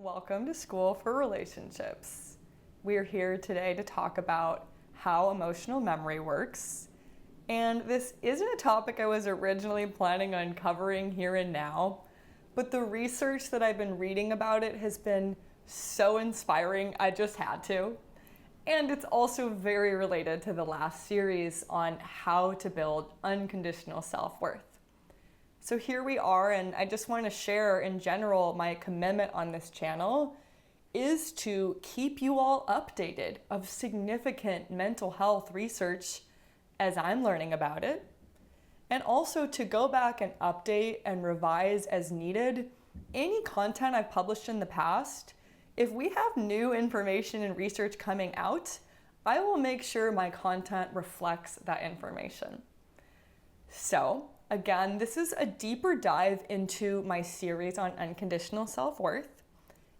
Welcome to School for Relationships. We're here today to talk about how emotional memory works. And this isn't a topic I was originally planning on covering here and now, but the research that I've been reading about it has been so inspiring, I just had to. And it's also very related to the last series on how to build unconditional self-worth. So here we are, and I just want to share in general my commitment on this channel is to keep you all updated of significant mental health research as I'm learning about it, and also to go back and update and revise as needed any content I've published in the past. If we have new information and research coming out, I will make sure my content reflects that information. So, again, this is a deeper dive into my series on unconditional self-worth.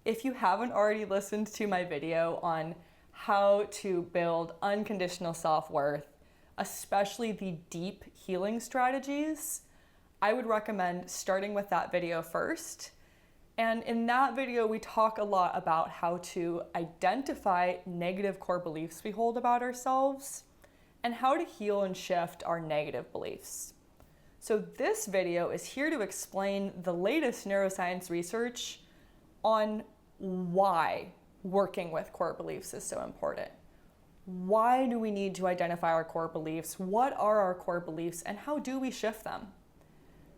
If you haven't already listened to my video on how to build unconditional self-worth, especially the deep healing strategies, I would recommend starting with that video first. And in that video, we talk a lot about how to identify negative core beliefs we hold about ourselves and how to heal and shift our negative beliefs. So this video is here to explain the latest neuroscience research on why working with core beliefs is so important. Why do we need to identify our core beliefs? What are our core beliefs and how do we shift them?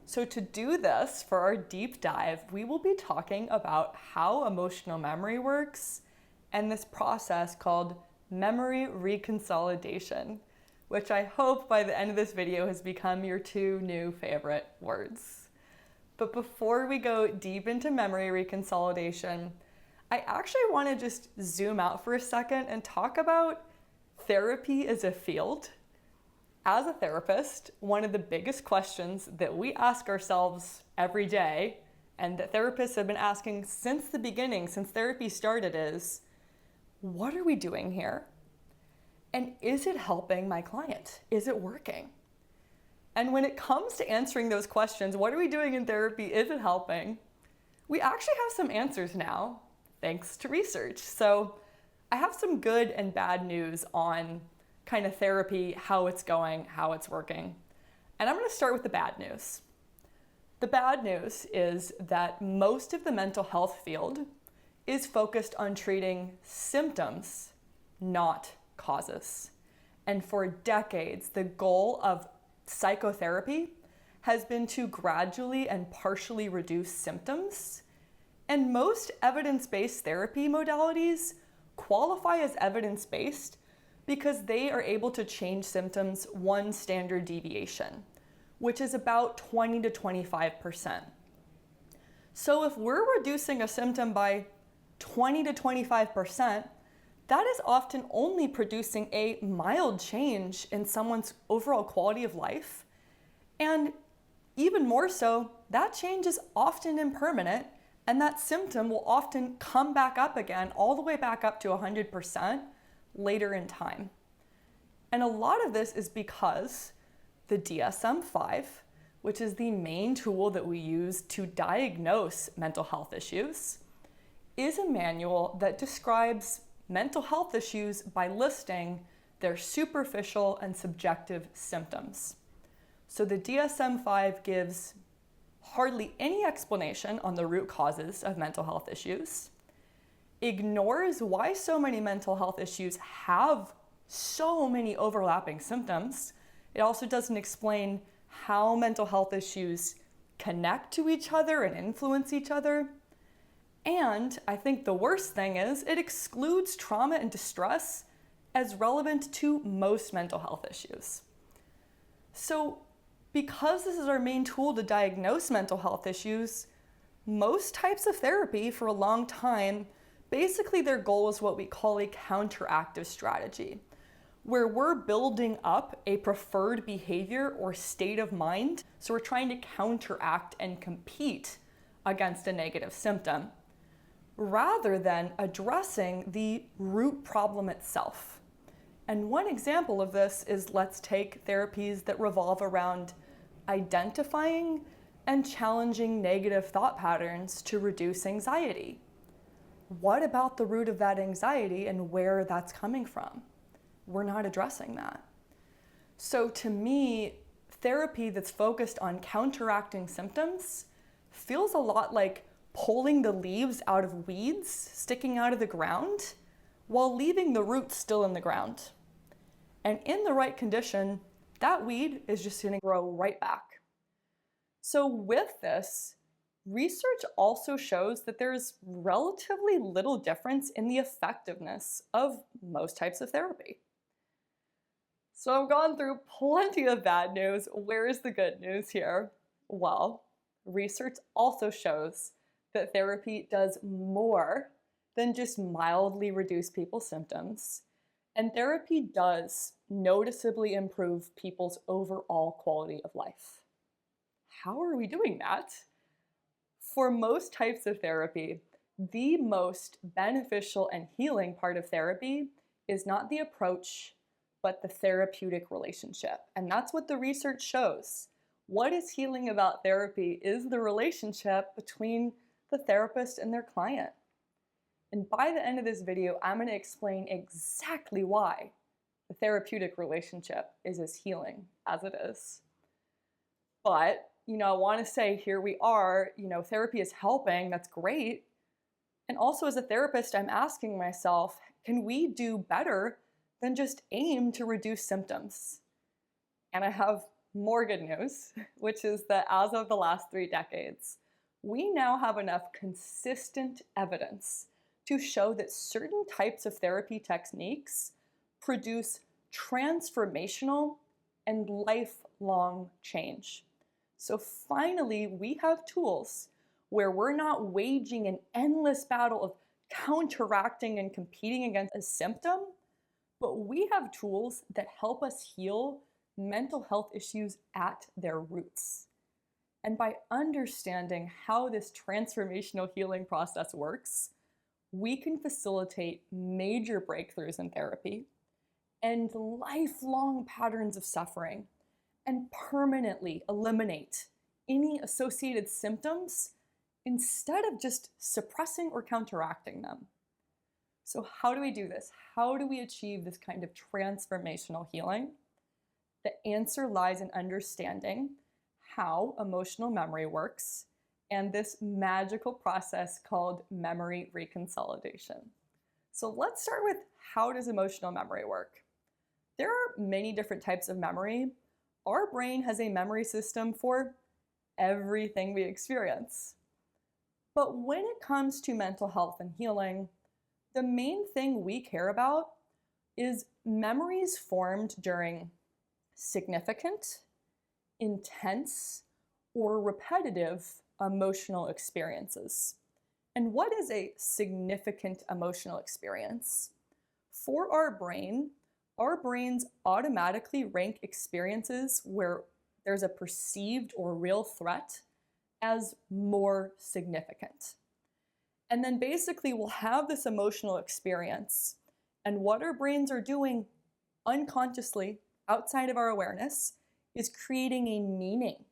So to do this, for our deep dive, we will be talking about how emotional memory works and this process called Memory Reconsolidation, which I hope by the end of this video has become your two new favorite words. But before we go deep into memory reconsolidation, I actually want to just zoom out for a second and talk about therapy as a field. As a therapist, one of the biggest questions that we ask ourselves every day, and that therapists have been asking since the beginning, since therapy started, is, what are we doing here? And is it helping my client? Is it working? And when it comes to answering those questions, what are we doing in therapy? Is it helping? We actually have some answers now, thanks to research. So I have some good and bad news on kind of therapy, how it's going, how it's working. And I'm going to start with the bad news. The bad news is that most of the mental health field is focused on treating symptoms, not causes. And for decades, the goal of psychotherapy has been to gradually and partially reduce symptoms. And most evidence-based therapy modalities qualify as evidence-based because they are able to change symptoms one standard deviation, which is about 20 to 25%. So if we're reducing a symptom by 20 to 25%, that is often only producing a mild change in someone's overall quality of life. And even more so, that change is often impermanent, and that symptom will often come back up again, all the way back up to 100% later in time. And a lot of this is because the DSM-5, which is the main tool that we use to diagnose mental health issues, is a manual that describes mental health issues by listing their superficial and subjective symptoms. So the DSM-5 gives hardly any explanation on the root causes of mental health issues, ignores why so many mental health issues have so many overlapping symptoms. It also doesn't explain how mental health issues connect to each other and influence each other. And I think the worst thing is it excludes trauma and distress as relevant to most mental health issues. So because this is our main tool to diagnose mental health issues, most types of therapy for a long time, basically their goal is what we call a counteractive strategy, where we're building up a preferred behavior or state of mind. So we're trying to counteract and compete against a negative symptom, rather than addressing the root problem itself. And one example of this is, let's take therapies that revolve around identifying and challenging negative thought patterns to reduce anxiety. what about the root of that anxiety and where that's coming from? We're not addressing that. So to me, therapy that's focused on counteracting symptoms feels a lot like pulling the leaves out of weeds sticking out of the ground while leaving the roots still in the ground. And in the right condition, that weed is just going to grow right back. So with this, research also shows that there's relatively little difference in the effectiveness of most types of therapy. So I've gone through plenty of bad news. Where is the good news here? Well, research also shows that therapy does more than just mildly reduce people's symptoms, and therapy does noticeably improve people's overall quality of life. How are we doing that? For most types of therapy, the most beneficial and healing part of therapy is not the approach, but the therapeutic relationship. And that's what the research shows. What is healing about therapy is the relationship between the therapist and their client. And by the end of this video, I'm going to explain exactly why the therapeutic relationship is as healing as it is. But, I want to say here we are, therapy is helping, that's great. And also as a therapist, I'm asking myself, can we do better than just aim to reduce symptoms? And I have more good news, which is that as of the last 3 decades, we now have enough consistent evidence to show that certain types of therapy techniques produce transformational and lifelong change. So finally, we have tools where we're not waging an endless battle of counteracting and competing against a symptom, but we have tools that help us heal mental health issues at their roots. And by understanding how this transformational healing process works, we can facilitate major breakthroughs in therapy, end lifelong patterns of suffering, and permanently eliminate any associated symptoms instead of just suppressing or counteracting them. So how do we do this? How do we achieve this kind of transformational healing? The answer lies in understanding how emotional memory works and this magical process called memory reconsolidation. So let's start with, how does emotional memory work? There are many different types of memory. Our brain has a memory system for everything we experience. But when it comes to mental health and healing, the main thing we care about is memories formed during significant, intense, or repetitive emotional experiences. And what is a significant emotional experience? For our brains automatically rank experiences where there's a perceived or real threat as more significant. And then basically we'll have this emotional experience, and what our brains are doing unconsciously outside of our awareness is creating a meaning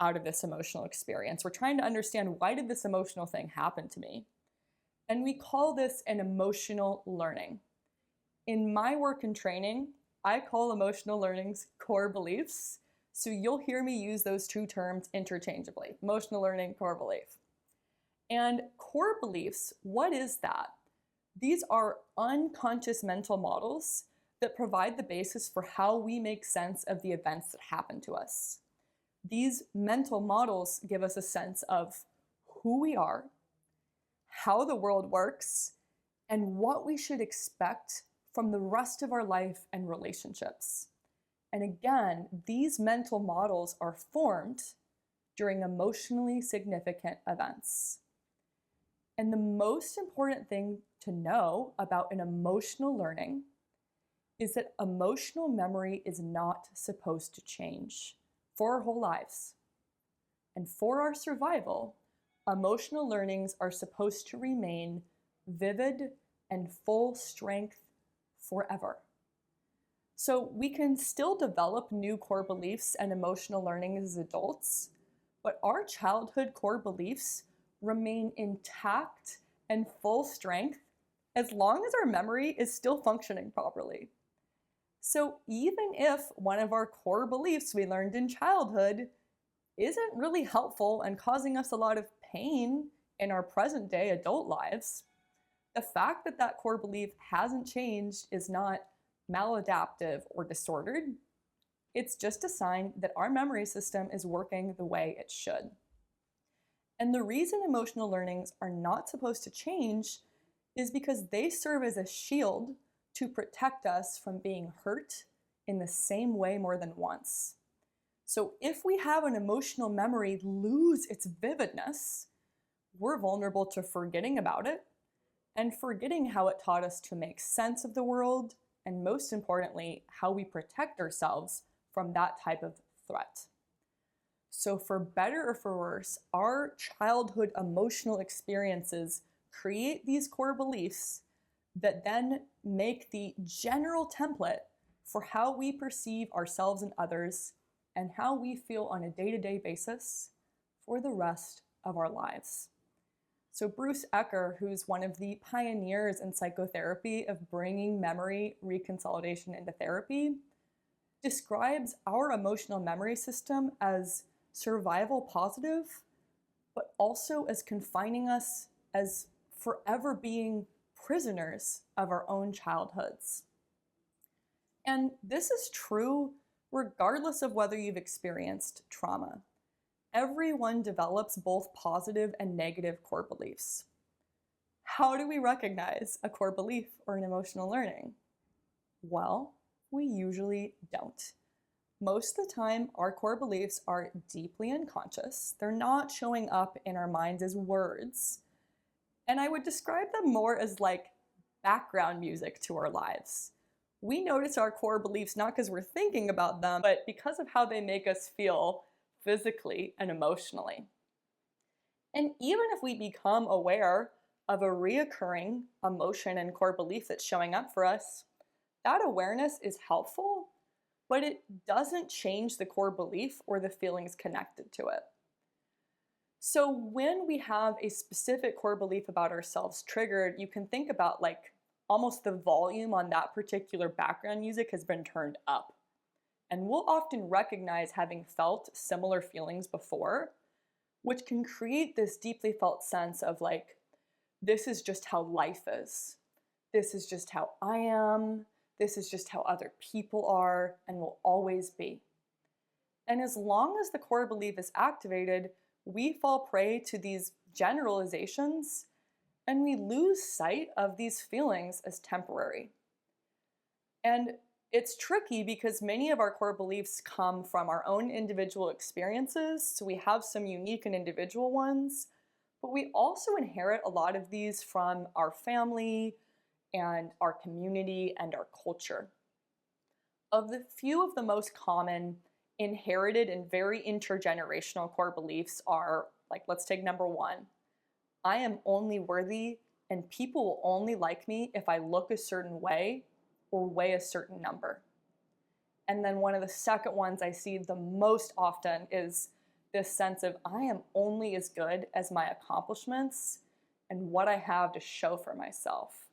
out of this emotional experience. We're trying to understand, why did this emotional thing happen to me? And we call this an emotional learning. In my work and training, I call emotional learnings core beliefs. So you'll hear me use those two terms interchangeably: emotional learning, core belief. And core beliefs, what is that? These are unconscious mental models that provide the basis for how we make sense of the events that happen to us. These mental models give us a sense of who we are, how the world works, and what we should expect from the rest of our life and relationships. And again, these mental models are formed during emotionally significant events. And the most important thing to know about an emotional learning is that emotional memory is not supposed to change for our whole lives. And for our survival, emotional learnings are supposed to remain vivid and full strength forever. So we can still develop new core beliefs and emotional learning as adults, but our childhood core beliefs remain intact and full strength as long as our memory is still functioning properly. So even if one of our core beliefs we learned in childhood isn't really helpful and causing us a lot of pain in our present day adult lives, the fact that that core belief hasn't changed is not maladaptive or disordered. It's just a sign that our memory system is working the way it should. And the reason emotional learnings are not supposed to change is because they serve as a shield to protect us from being hurt in the same way more than once. So if we have an emotional memory lose its vividness, we're vulnerable to forgetting about it and forgetting how it taught us to make sense of the world, and most importantly, how we protect ourselves from that type of threat. So for better or for worse, our childhood emotional experiences create these core beliefs that then make the general template for how we perceive ourselves and others and how we feel on a day-to-day basis for the rest of our lives. So Bruce Ecker, who's one of the pioneers in psychotherapy of bringing memory reconsolidation into therapy, describes our emotional memory system as survival positive, but also as confining us as forever being prisoners of our own childhoods. And this is true regardless of whether you've experienced trauma. Everyone develops both positive and negative core beliefs. How do we recognize a core belief or an emotional learning? Well, we usually don't. Most of the time, our core beliefs are deeply unconscious. They're not showing up in our minds as words. And I would describe them more as like background music to our lives. We notice our core beliefs not because we're thinking about them, but because of how they make us feel physically and emotionally. And even if we become aware of a reoccurring emotion and core belief that's showing up for us, that awareness is helpful, but it doesn't change the core belief or the feelings connected to it. So when we have a specific core belief about ourselves triggered, you can think about like almost the volume on that particular background music has been turned up. And we'll often recognize having felt similar feelings before, which can create this deeply felt sense of like, this is just how life is. This is just how I am. This is just how other people are and will always be. And as long as the core belief is activated, we fall prey to these generalizations and we lose sight of these feelings as temporary. And it's tricky because many of our core beliefs come from our own individual experiences, so we have some unique and individual ones, but we also inherit a lot of these from our family and our community and our culture. Of the few of the most common inherited and very intergenerational core beliefs are, like, let's take number one. I am only worthy and people will only like me if I look a certain way or weigh a certain number. And then one of the second ones I see the most often is this sense of I am only as good as my accomplishments and what I have to show for myself.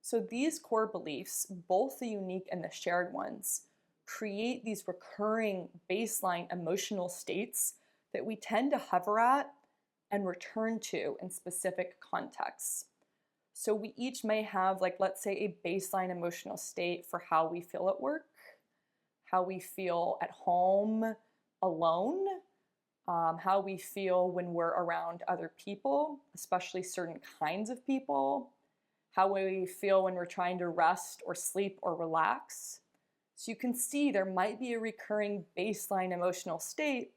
So these core beliefs, both the unique and the shared ones, create these recurring baseline emotional states that we tend to hover at and return to in specific contexts. So we each may have, like, let's say a baseline emotional state for how we feel at work, how we feel at home alone, how we feel when we're around other people, especially certain kinds of people, how we feel when we're trying to rest or sleep or relax. So you can see there might be a recurring baseline emotional state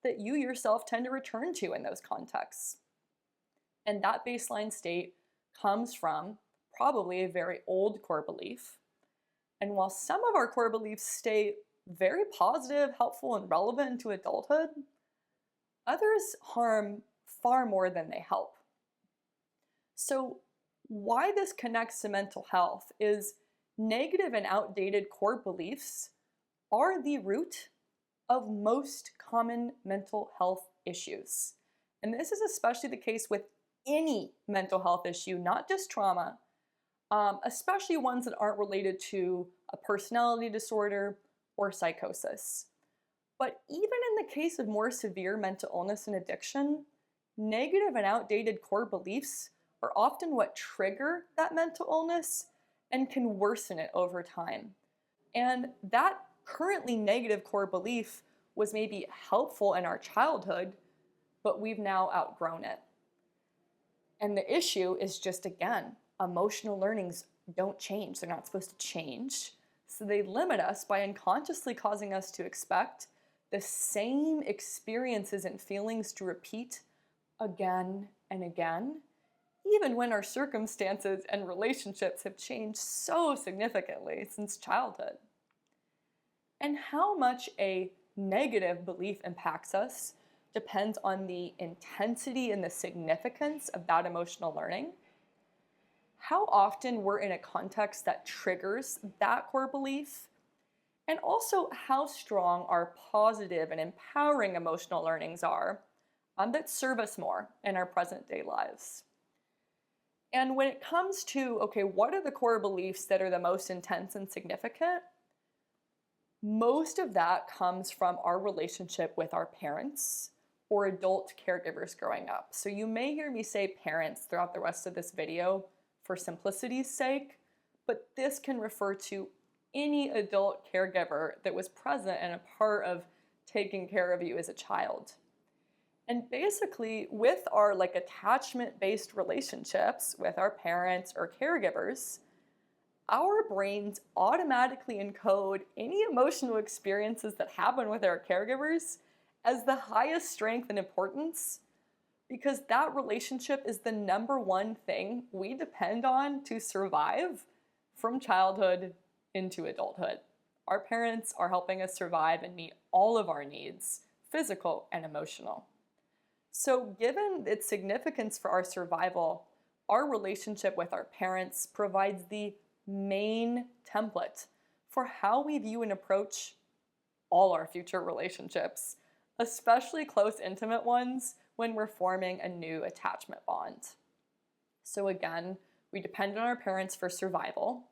that you yourself tend to return to in those contexts. And that baseline state comes from probably a very old core belief. And while some of our core beliefs stay very positive, helpful, and relevant into adulthood, others harm far more than they help. So why this connects to mental health is negative and outdated core beliefs are the root of most common mental health issues. And this is especially the case with any mental health issue, not just trauma, especially ones that aren't related to a personality disorder or psychosis. But even in the case of more severe mental illness and addiction, negative and outdated core beliefs are often what trigger that mental illness and can worsen it over time. And that currently negative core belief was maybe helpful in our childhood, but we've now outgrown it. And the issue is just, again, emotional learnings don't change. They're not supposed to change. So they limit us by unconsciously causing us to expect the same experiences and feelings to repeat again and again, even when our circumstances and relationships have changed so significantly since childhood. And how much a negative belief impacts us depends on the intensity and the significance of that emotional learning, how often we're in a context that triggers that core belief, and also how strong our positive and empowering emotional learnings are that serve us more in our present day lives. And when it comes to, okay, what are the core beliefs that are the most intense and significant? Most of that comes from our relationship with our parents or adult caregivers growing up. So you may hear me say parents throughout the rest of this video for simplicity's sake, but this can refer to any adult caregiver that was present and a part of taking care of you as a child. And basically, with our attachment-based relationships with our parents or caregivers, our brains automatically encode any emotional experiences that happen with our caregivers as the highest strength and importance, because that relationship is the number one thing we depend on to survive from childhood into adulthood. Our parents are helping us survive and meet all of our needs, physical and emotional. So given its significance for our survival, our relationship with our parents provides the main template for how we view and approach all our future relationships, especially close, intimate ones when we're forming a new attachment bond. So again, we depend on our parents for survival,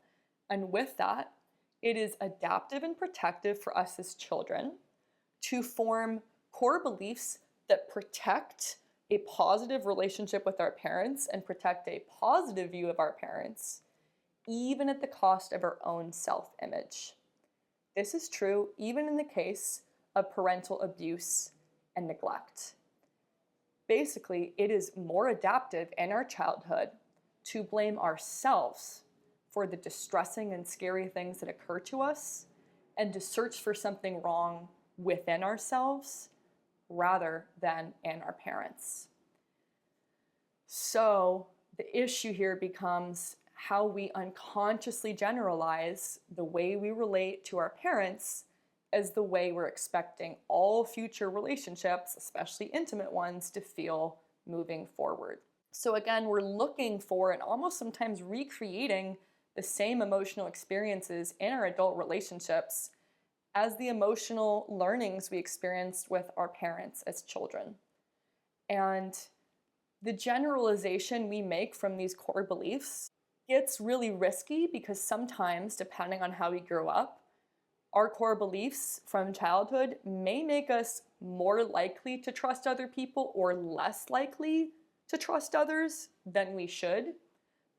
and with that, it is adaptive and protective for us as children to form core beliefs that protect a positive relationship with our parents and protect a positive view of our parents, even at the cost of our own self-image. This is true even in the case of parental abuse and neglect. Basically, it is more adaptive in our childhood to blame ourselves for the distressing and scary things that occur to us and to search for something wrong within ourselves rather than in our parents. So the issue here becomes how we unconsciously generalize the way we relate to our parents as the way we're expecting all future relationships, especially intimate ones, to feel moving forward. So again, we're looking for and almost sometimes recreating the same emotional experiences in our adult relationships as the emotional learnings we experienced with our parents as children. And the generalization we make from these core beliefs gets really risky because sometimes, depending on how we grew up, our core beliefs from childhood may make us more likely to trust other people or less likely to trust others than we should,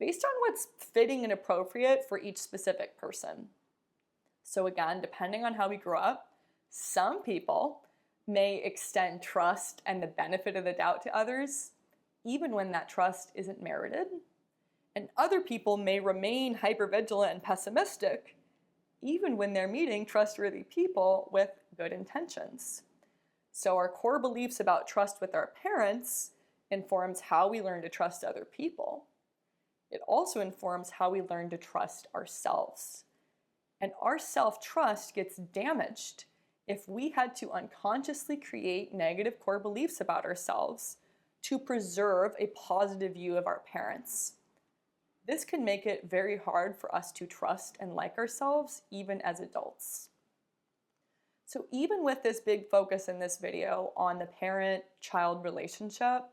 based on what's fitting and appropriate for each specific person. So again, depending on how we grew up, some people may extend trust and the benefit of the doubt to others, even when that trust isn't merited. And other people may remain hypervigilant and pessimistic, even when they're meeting trustworthy people with good intentions. So our core beliefs about trust with our parents informs how we learn to trust other people. It also informs how we learn to trust ourselves. And our self-trust gets damaged if we had to unconsciously create negative core beliefs about ourselves to preserve a positive view of our parents. This can make it very hard for us to trust and like ourselves, even as adults. So even with this big focus in this video on the parent-child relationship,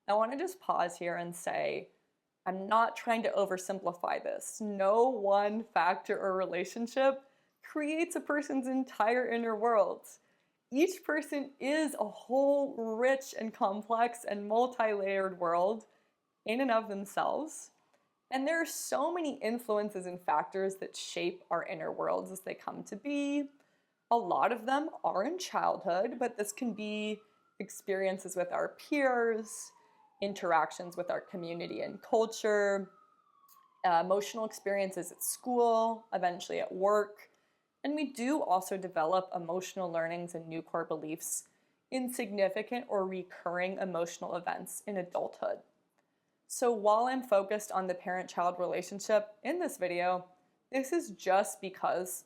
I want to just pause here and say, I'm not trying to oversimplify this. No one factor or relationship creates a person's entire inner world. Each person is a whole rich and complex and multi-layered world in and of themselves. And there are so many influences and factors that shape our inner worlds as they come to be. A lot of them are in childhood, but this can be experiences with our peers, interactions with our community and culture, emotional experiences at school, eventually at work. And we do also develop emotional learnings and new core beliefs in significant or recurring emotional events in adulthood. So while I'm focused on the parent-child relationship in this video, this is just because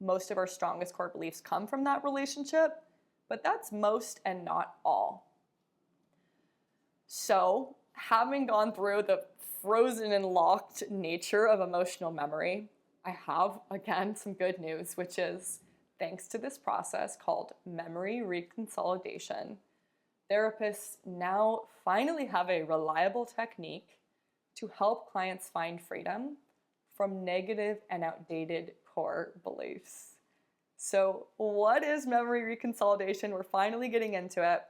most of our strongest core beliefs come from that relationship, but that's most and not all. So, having gone through the frozen and locked nature of emotional memory, I have, again, some good news, which is thanks to this process called Memory Reconsolidation, therapists now finally have a reliable technique to help clients find freedom from negative and outdated core beliefs. So, what is memory reconsolidation? We're finally getting into it.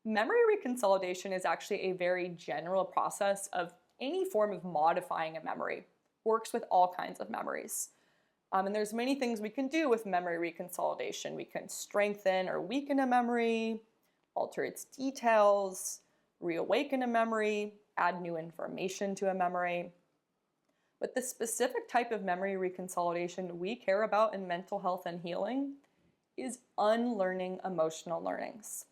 Memory reconsolidation is actually a very general process of any form of modifying a memory. Works with all kinds of memories. And there's many things we can do with memory reconsolidation. We can strengthen or weaken a memory, alter its details, reawaken a memory, add new information to a memory. But the specific type of memory reconsolidation we care about in mental health and healing is unlearning emotional learnings.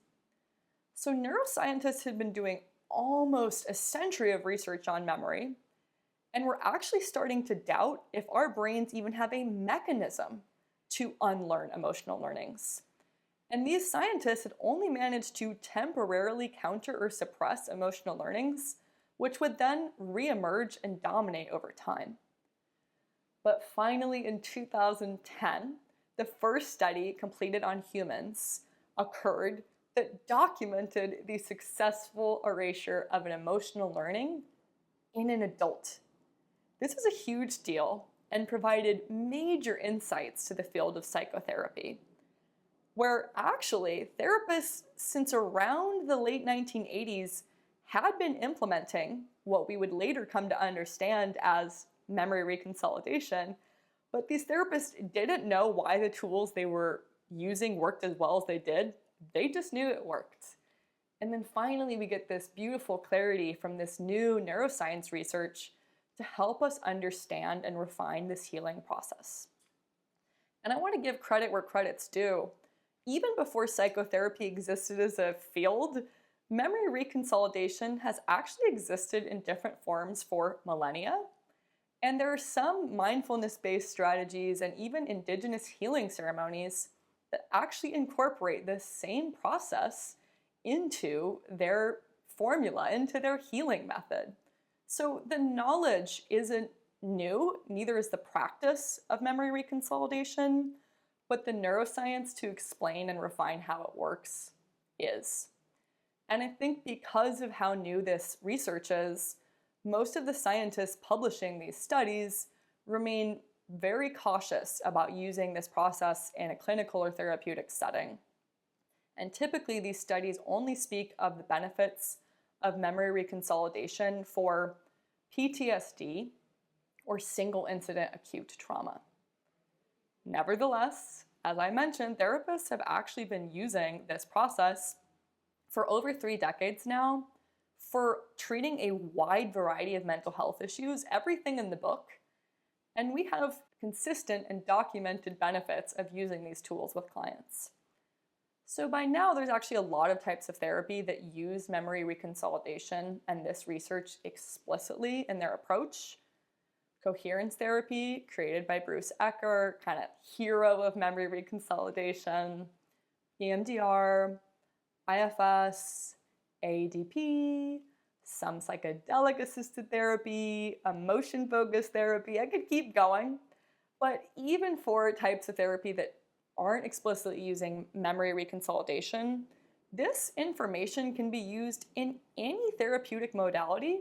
So neuroscientists have been doing almost a century of research on memory, and we're actually starting to doubt if our brains even have a mechanism to unlearn emotional learnings. And these scientists had only managed to temporarily counter or suppress emotional learnings, which would then reemerge and dominate over time. But finally, in 2010, the first study completed on humans occurred that documented the successful erasure of an emotional learning in an adult. This was a huge deal and provided major insights to the field of psychotherapy, where actually therapists since around the late 1980s had been implementing what we would later come to understand as memory reconsolidation, but these therapists didn't know why the tools they were using worked as well as they did. They just knew it worked. And then finally we get this beautiful clarity from this new neuroscience research to help us understand and refine this healing process. And I want to give credit where credit's due. Even before psychotherapy existed as a field, memory reconsolidation has actually existed in different forms for millennia. And there are some mindfulness-based strategies and even indigenous healing ceremonies that actually incorporate this same process into their formula, into their healing method. So the knowledge isn't new, neither is the practice of memory reconsolidation, but the neuroscience to explain and refine how it works is. And I think because of how new this research is, most of the scientists publishing these studies remain very cautious about using this process in a clinical or therapeutic setting. And typically these studies only speak of the benefits of memory reconsolidation for PTSD or single incident acute trauma. Nevertheless, as I mentioned, therapists have actually been using this process for over 3 decades now for treating a wide variety of mental health issues, everything in the book. And we have consistent and documented benefits of using these tools with clients. So by now, there's actually a lot of types of therapy that use memory reconsolidation and this research explicitly in their approach. Coherence therapy, created by Bruce Ecker, kind of hero of memory reconsolidation, EMDR, IFS, ADP, some psychedelic assisted therapy, emotion-focused therapy. I could keep going. But even for types of therapy that aren't explicitly using memory reconsolidation, This information can be used in any therapeutic modality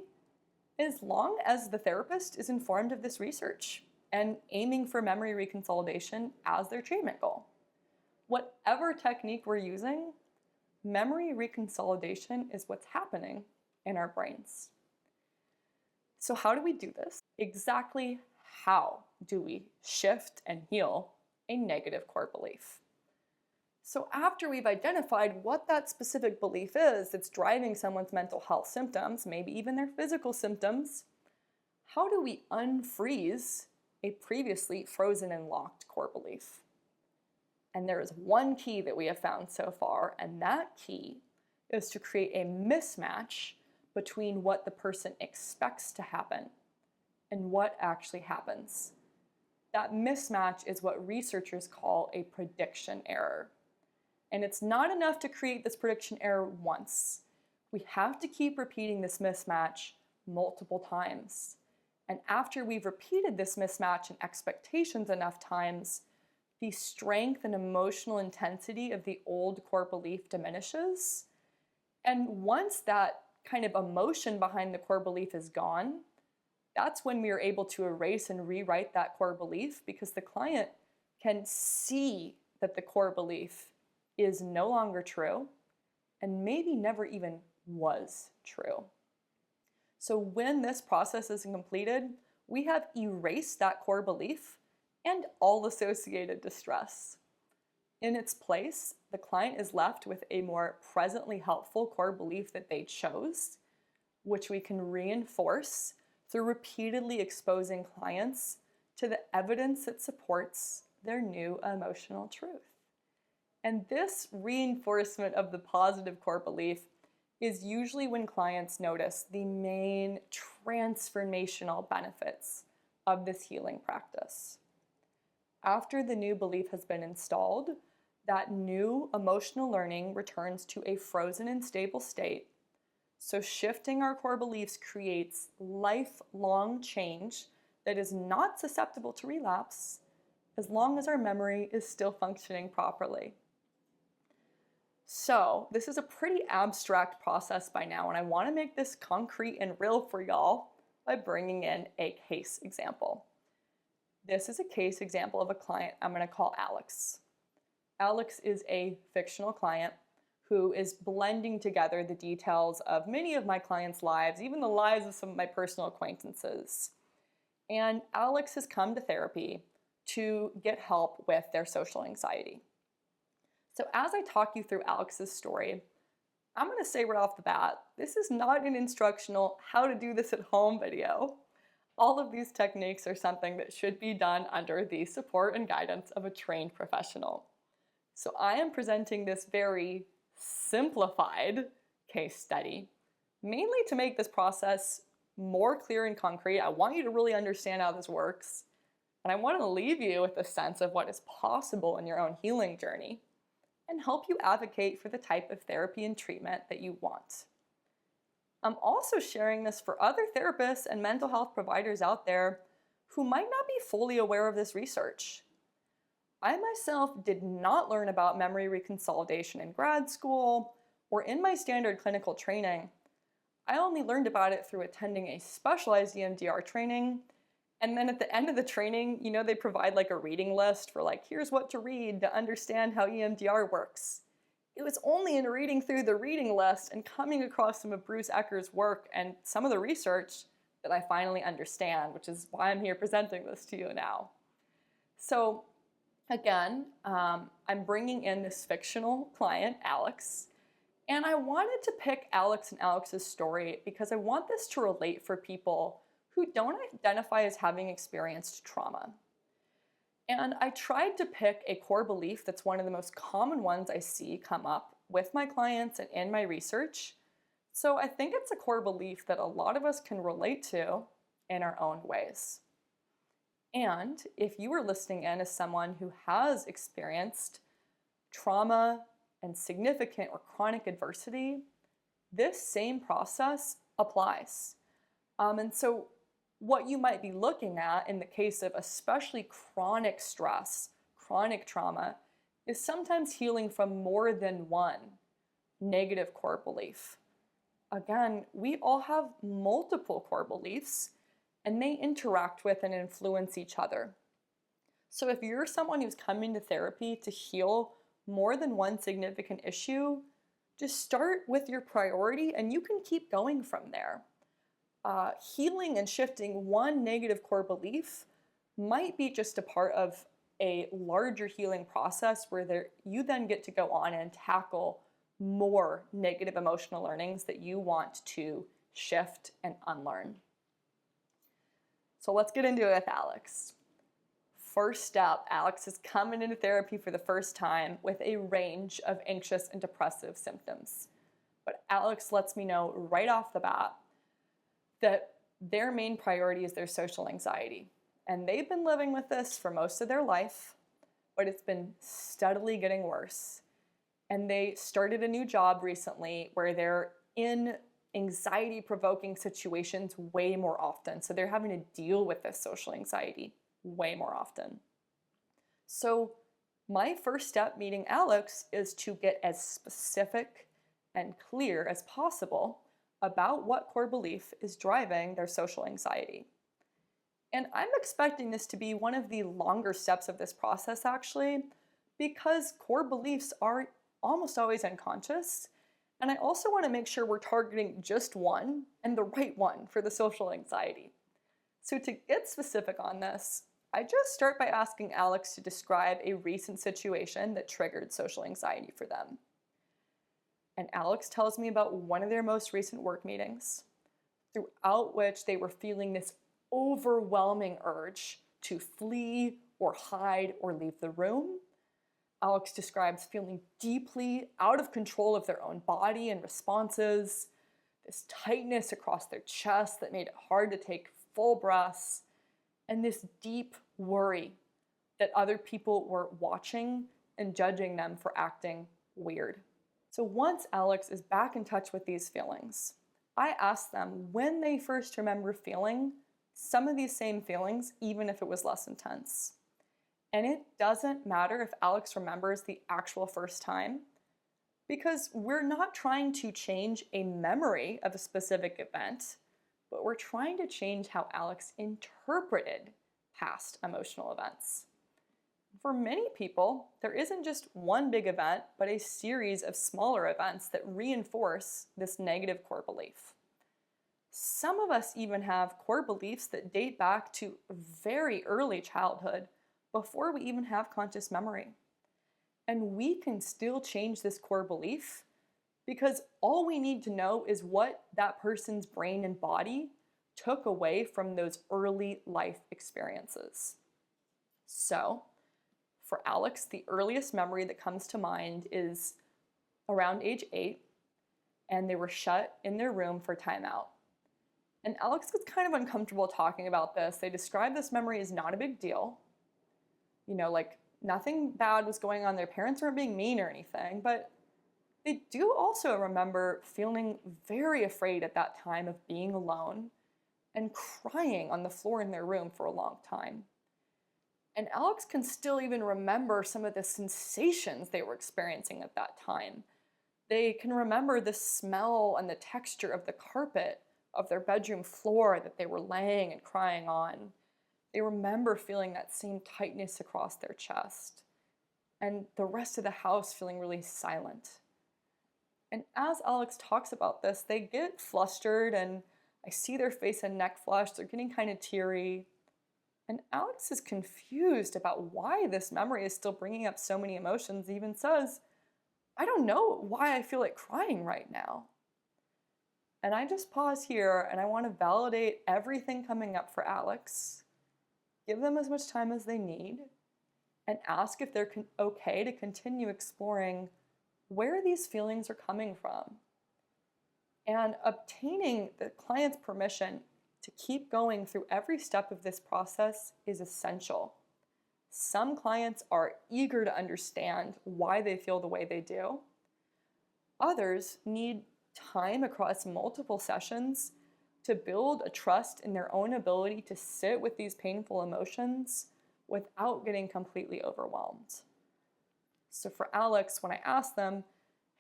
as long as the therapist is informed of this research and aiming for memory reconsolidation as their treatment goal. Whatever technique we're using, memory reconsolidation is what's happening in our brains. So how do we do this? Exactly how do we shift and heal a negative core belief? So after we've identified what that specific belief is that's driving someone's mental health symptoms, maybe even their physical symptoms, how do we unfreeze a previously frozen and locked core belief? And there is one key that we have found so far, and that key is to create a mismatch between what the person expects to happen and what actually happens. That mismatch is what researchers call a prediction error. And it's not enough to create this prediction error once. We have to keep repeating this mismatch multiple times. And after we've repeated this mismatch and expectations enough times, the strength and emotional intensity of the old core belief diminishes. And once that kind of emotion behind the core belief is gone, that's when we are able to erase and rewrite that core belief, because the client can see that the core belief is no longer true and maybe never even was true. So when this process is completed, we have erased that core belief and all associated distress. In its place, the client is left with a more presently helpful core belief that they chose, which we can reinforce through repeatedly exposing clients to the evidence that supports their new emotional truth. And this reinforcement of the positive core belief is usually when clients notice the main transformational benefits of this healing practice. After the new belief has been installed, that new emotional learning returns to a frozen and stable state. So shifting our core beliefs creates lifelong change that is not susceptible to relapse as long as our memory is still functioning properly. So this is a pretty abstract process by now, and I want to make this concrete and real for y'all by bringing in a case example. This is a case example of a client I'm going to call Alex. Alex is a fictional client who is blending together the details of many of my clients' lives, even the lives of some of my personal acquaintances. And Alex has come to therapy to get help with their social anxiety. So as I talk you through Alex's story, I'm going to say right off the bat, this is not an instructional how to do this at home video. All of these techniques are something that should be done under the support and guidance of a trained professional. So I am presenting this very simplified case study, mainly to make this process more clear and concrete. I want you to really understand how this works, and I want to leave you with a sense of what is possible in your own healing journey and help you advocate for the type of therapy and treatment that you want. I'm also sharing this for other therapists and mental health providers out there who might not be fully aware of this research. I myself did not learn about memory reconsolidation in grad school or in my standard clinical training. I only learned about it through attending a specialized EMDR training. And then at the end of the training, they provide like a reading list for here's what to read to understand how EMDR works. It was only in reading through the reading list and coming across some of Bruce Ecker's work and some of the research that I finally understand, which is why I'm here presenting this to you now. So again, I'm bringing in this fictional client, Alex, and I wanted to pick Alex and Alex's story because I want this to relate for people who don't identify as having experienced trauma. And I tried to pick a core belief that's one of the most common ones I see come up with my clients and in my research. So I think it's a core belief that a lot of us can relate to in our own ways. And if you are listening in as someone who has experienced trauma and significant or chronic adversity, this same process applies. And so what you might be looking at in the case of especially chronic stress, chronic trauma, is sometimes healing from more than one negative core belief. Again, we all have multiple core beliefs and they interact with and influence each other. So if you're someone who's coming to therapy to heal more than one significant issue, just start with your priority and you can keep going from there. Healing and shifting one negative core belief might be just a part of a larger healing process where you then get to go on and tackle more negative emotional learnings that you want to shift and unlearn. So let's get into it with Alex. First step, Alex is coming into therapy for the first time with a range of anxious and depressive symptoms. But Alex lets me know right off the bat that their main priority is their social anxiety. And they've been living with this for most of their life, but it's been steadily getting worse. And they started a new job recently where they're in anxiety-provoking situations way more often. So they're having to deal with this social anxiety way more often. So my first step meeting Alex is to get as specific and clear as possible about what core belief is driving their social anxiety. And I'm expecting this to be one of the longer steps of this process, actually, because core beliefs are almost always unconscious. And I also want to make sure we're targeting just one and the right one for the social anxiety. So to get specific on this, I just start by asking Alex to describe a recent situation that triggered social anxiety for them. And Alex tells me about one of their most recent work meetings, throughout which they were feeling this overwhelming urge to flee or hide or leave the room. Alex describes feeling deeply out of control of their own body and responses, this tightness across their chest that made it hard to take full breaths, and this deep worry that other people were watching and judging them for acting weird. So once Alex is back in touch with these feelings, I ask them when they first remember feeling some of these same feelings, even if it was less intense. And it doesn't matter if Alex remembers the actual first time, because we're not trying to change a memory of a specific event, but we're trying to change how Alex interpreted past emotional events. For many people, there isn't just one big event, but a series of smaller events that reinforce this negative core belief. Some of us even have core beliefs that date back to very early childhood, before we even have conscious memory. And we can still change this core belief because all we need to know is what that person's brain and body took away from those early life experiences. So, for Alex, the earliest memory that comes to mind is around age 8, and they were shut in their room for timeout. And Alex gets kind of uncomfortable talking about this. They describe this memory as not a big deal. Like nothing bad was going on. Their parents weren't being mean or anything, but they do also remember feeling very afraid at that time of being alone and crying on the floor in their room for a long time. And Alex can still even remember some of the sensations they were experiencing at that time. They can remember the smell and the texture of the carpet of their bedroom floor that they were laying and crying on. They remember feeling that same tightness across their chest, and the rest of the house feeling really silent. And as Alex talks about this, they get flustered, and I see their face and neck flush. They're getting kind of teary. And Alex is confused about why this memory is still bringing up so many emotions. He even says, I don't know why I feel like crying right now. And I just pause here, and I want to validate everything coming up for Alex. Give them as much time as they need, and ask if they're okay to continue exploring where these feelings are coming from. And obtaining the client's permission to keep going through every step of this process is essential. Some clients are eager to understand why they feel the way they do. Others need time across multiple sessions to build a trust in their own ability to sit with these painful emotions without getting completely overwhelmed. So for Alex, when I ask them,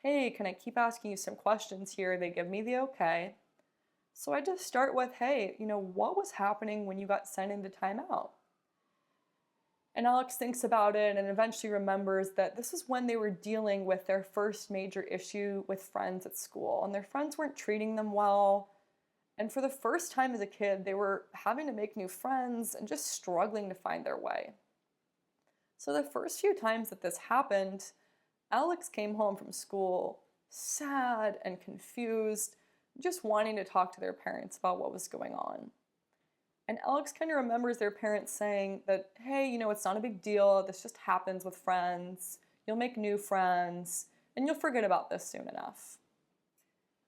hey, can I keep asking you some questions here? They give me the okay. So I just start with, hey, what was happening when you got sent into timeout? And Alex thinks about it and eventually remembers that this is when they were dealing with their first major issue with friends at school, and their friends weren't treating them well. And for the first time as a kid, they were having to make new friends and just struggling to find their way. So the first few times that this happened, Alex came home from school sad and confused, just wanting to talk to their parents about what was going on. And Alex kind of remembers their parents saying that, hey, it's not a big deal. This just happens with friends. You'll make new friends, and you'll forget about this soon enough.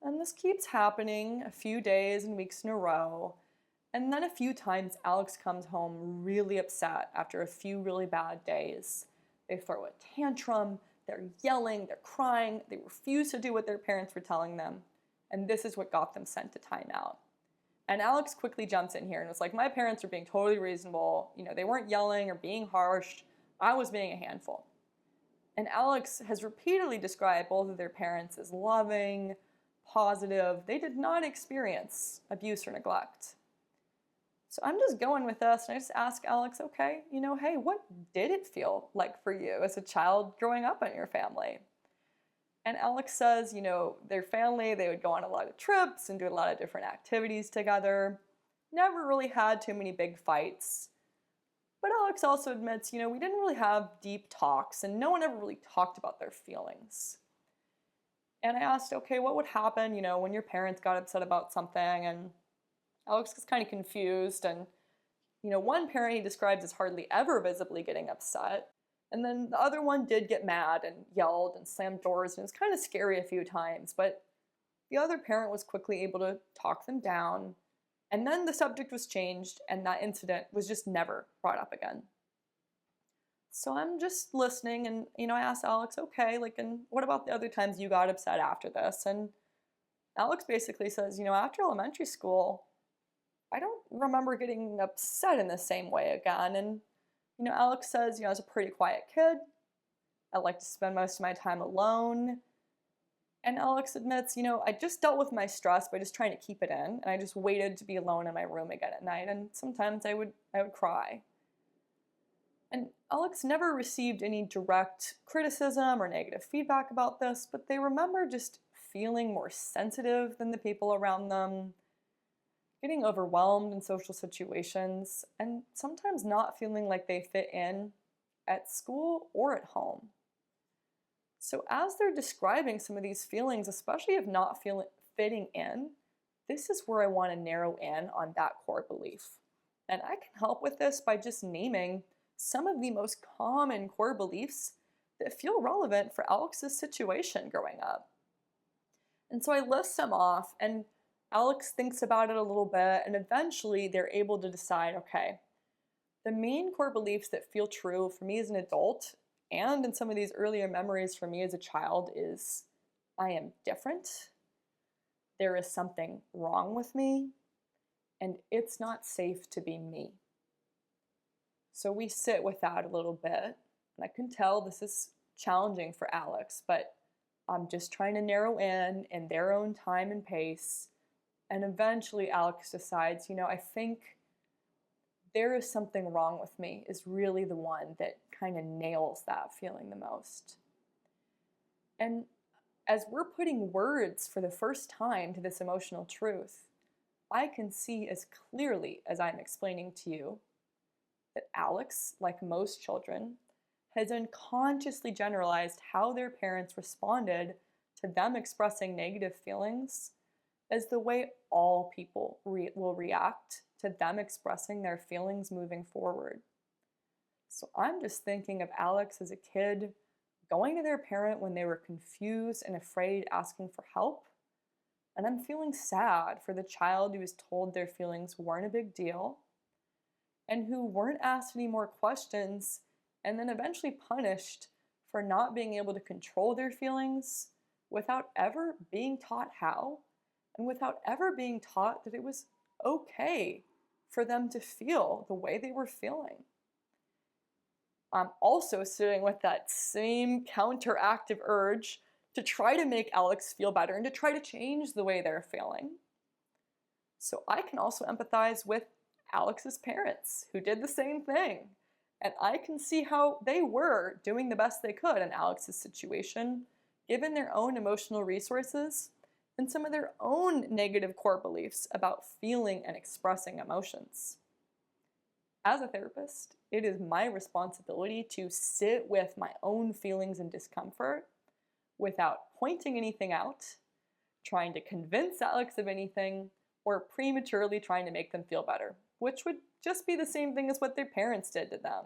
And this keeps happening a few days and weeks in a row. And then a few times, Alex comes home really upset after a few really bad days. They throw a tantrum, they're yelling, they're crying, they refuse to do what their parents were telling them. And this is what got them sent to timeout. And Alex quickly jumps in here and was like, my parents are being totally reasonable. They weren't yelling or being harsh. I was being a handful. And Alex has repeatedly described both of their parents as loving, positive. They did not experience abuse or neglect. So I'm just going with this, and I just ask Alex, okay, hey, what did it feel like for you as a child growing up in your family? And Alex says, their family, they would go on a lot of trips and do a lot of different activities together. Never really had too many big fights. But Alex also admits, we didn't really have deep talks, and no one ever really talked about their feelings. And I asked, okay, what would happen, when your parents got upset about something? And Alex was kind of confused. And, one parent he describes as hardly ever visibly getting upset. And then the other one did get mad and yelled and slammed doors, and it was kind of scary a few times. But the other parent was quickly able to talk them down. And then the subject was changed, and that incident was just never brought up again. So I'm just listening, and, I asked Alex, okay, and what about the other times you got upset after this? And Alex basically says, after elementary school, I don't remember getting upset in the same way again. And, Alex says, I was a pretty quiet kid. I like to spend most of my time alone. And Alex admits, I just dealt with my stress by just trying to keep it in. And I just waited to be alone in my room again at night. And sometimes I would cry. And Alex never received any direct criticism or negative feedback about this, but they remember just feeling more sensitive than the people around them, getting overwhelmed in social situations, and sometimes not feeling like they fit in at school or at home. So as they're describing some of these feelings, especially of not fitting in, this is where I want to narrow in on that core belief. And I can help with this by just naming some of the most common core beliefs that feel relevant for Alex's situation growing up. And so I list them off, and Alex thinks about it a little bit, and eventually they're able to decide, okay, the main core beliefs that feel true for me as an adult and in some of these earlier memories for me as a child is I am different, there is something wrong with me, and it's not safe to be me. So we sit with that a little bit, and I can tell this is challenging for Alex, but I'm just trying to narrow in their own time and pace. And eventually Alex decides, I think there is something wrong with me is really the one that kind of nails that feeling the most. And as we're putting words for the first time to this emotional truth, I can see as clearly as I'm explaining to you that Alex, like most children, has unconsciously generalized how their parents responded to them expressing negative feelings as the way all people will react to them expressing their feelings moving forward. So I'm just thinking of Alex as a kid going to their parent when they were confused and afraid, asking for help. And I'm feeling sad for the child who was told their feelings weren't a big deal and who weren't asked any more questions and then eventually punished for not being able to control their feelings without ever being taught how and without ever being taught that it was okay for them to feel the way they were feeling. I'm also sitting with that same counteractive urge to try to make Alex feel better and to try to change the way they're feeling. So I can also empathize with Alex's parents who did the same thing. And I can see how they were doing the best they could in Alex's situation, given their own emotional resources and some of their own negative core beliefs about feeling and expressing emotions. As a therapist, it is my responsibility to sit with my own feelings and discomfort without pointing anything out, trying to convince Alex of anything, or prematurely trying to make them feel better, which would just be the same thing as what their parents did to them.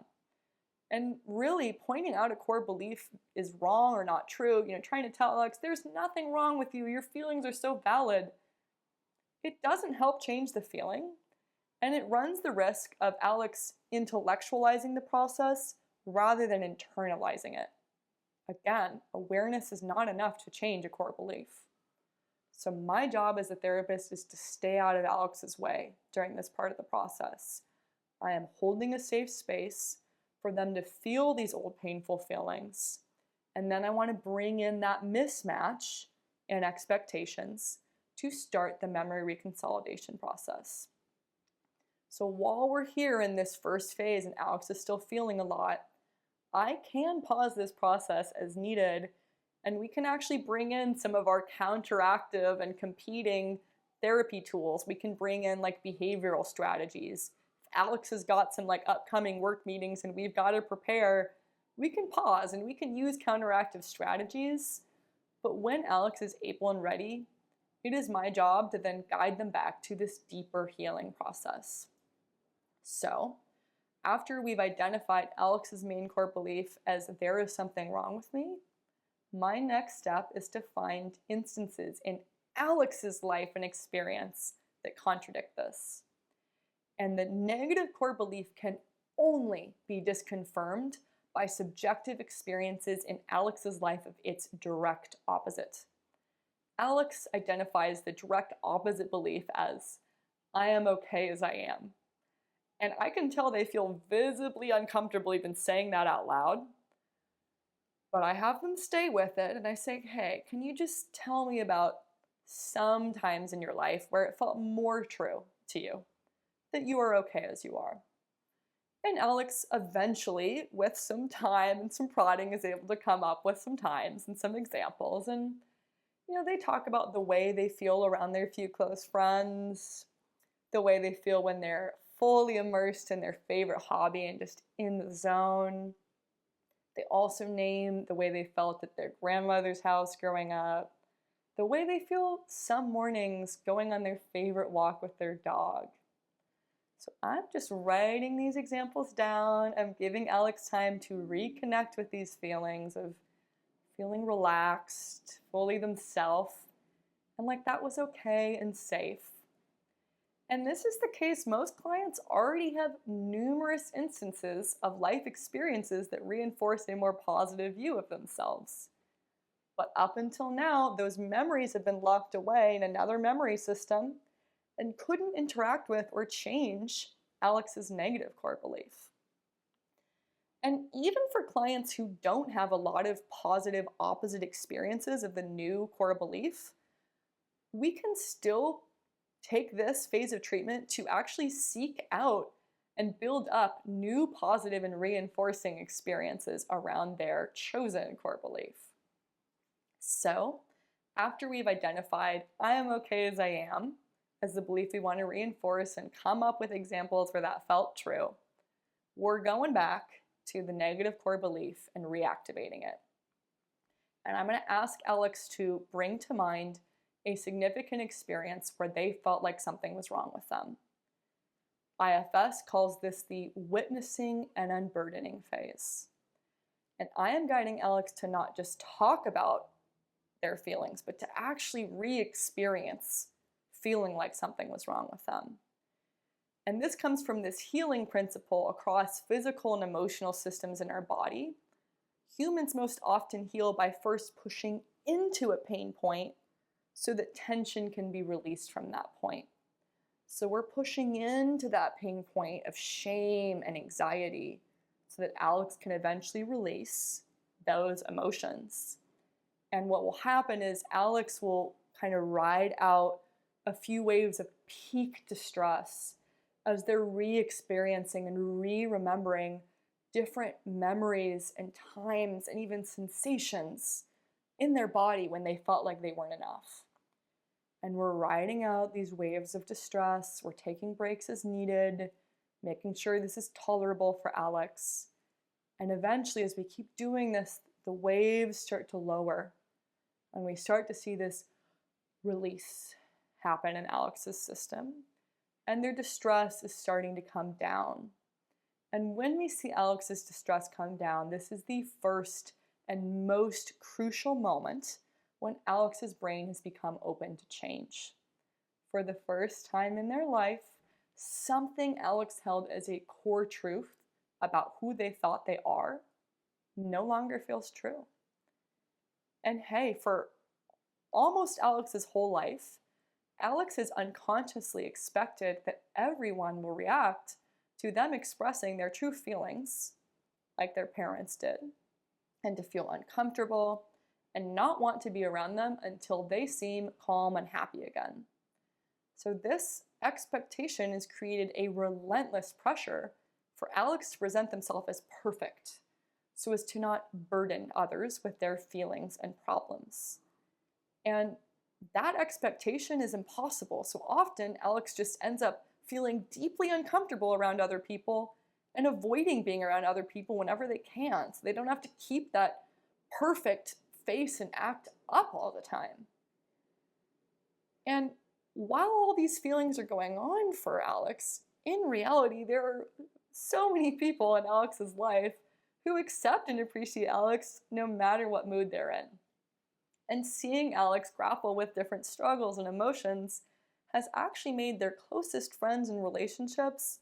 And really, pointing out a core belief is wrong or not true, trying to tell Alex, there's nothing wrong with you, your feelings are so valid, it doesn't help change the feeling, and it runs the risk of Alex intellectualizing the process rather than internalizing it. Again, awareness is not enough to change a core belief. So my job as a therapist is to stay out of Alex's way during this part of the process. I am holding a safe space for them to feel these old painful feelings. And then I want to bring in that mismatch in expectations to start the memory reconsolidation process. So while we're here in this first phase and Alex is still feeling a lot, I can pause this process as needed, and we can actually bring in some of our counteractive and competing therapy tools. We can bring in like behavioral strategies. If Alex has got some like upcoming work meetings and we've got to prepare, we can pause and we can use counteractive strategies. But when Alex is able and ready, it is my job to then guide them back to this deeper healing process. So, after we've identified Alex's main core belief as there is something wrong with me, my next step is to find instances in Alex's life and experience that contradict this. And the negative core belief can only be disconfirmed by subjective experiences in Alex's life of its direct opposite. Alex identifies the direct opposite belief as, I am okay as I am. And I can tell they feel visibly uncomfortable even saying that out loud. But I have them stay with it and I say, hey, can you just tell me about some times in your life where it felt more true to you, that you are okay as you are? And Alex eventually, with some time and some prodding, is able to come up with some times and some examples. And, they talk about the way they feel around their few close friends, the way they feel when they're fully immersed in their favorite hobby and just in the zone. They also name the way they felt at their grandmother's house growing up, the way they feel some mornings going on their favorite walk with their dog. So I'm just writing these examples down. I'm giving Alex time to reconnect with these feelings of feeling relaxed, fully themselves, and like that was okay and safe. And this is the case, most clients already have numerous instances of life experiences that reinforce a more positive view of themselves. But up until now, those memories have been locked away in another memory system and couldn't interact with or change Alex's negative core belief. And even for clients who don't have a lot of positive opposite experiences of the new core belief, we can still take this phase of treatment to actually seek out and build up new positive and reinforcing experiences around their chosen core belief. So, after we've identified I am okay as I am as the belief we want to reinforce and come up with examples where that felt true, we're going back to the negative core belief and reactivating it. And I'm going to ask Alex to bring to mind a significant experience where they felt like something was wrong with them. IFS calls this the witnessing and unburdening phase. And I am guiding Alex to not just talk about their feelings, but to actually re-experience feeling like something was wrong with them. And this comes from this healing principle across physical and emotional systems in our body. Humans most often heal by first pushing into a pain point so that tension can be released from that point. So we're pushing into that pain point of shame and anxiety so that Alex can eventually release those emotions. And what will happen is Alex will kind of ride out a few waves of peak distress as they're re-experiencing and re-remembering different memories and times and even sensations in their body when they felt like they weren't enough. And we're riding out these waves of distress. We're taking breaks as needed, making sure this is tolerable for Alex. And eventually, as we keep doing this, the waves start to lower. And we start to see this release happen in Alex's system. And their distress is starting to come down. And when we see Alex's distress come down, this is the first and most crucial moment when Alex's brain has become open to change. For the first time in their life, something Alex held as a core truth about who they thought they are no longer feels true. And hey, for almost Alex's whole life, Alex has unconsciously expected that everyone will react to them expressing their true feelings like their parents did, and to feel uncomfortable and not want to be around them until they seem calm and happy again. So this expectation has created a relentless pressure for Alex to present themselves as perfect, so as to not burden others with their feelings and problems. And that expectation is impossible. So often Alex just ends up feeling deeply uncomfortable around other people and avoiding being around other people whenever they can, so they don't have to keep that perfect face and act up all the time. And while all these feelings are going on for Alex, in reality, there are so many people in Alex's life who accept and appreciate Alex no matter what mood they're in. And seeing Alex grapple with different struggles and emotions has actually made their closest friends and relationships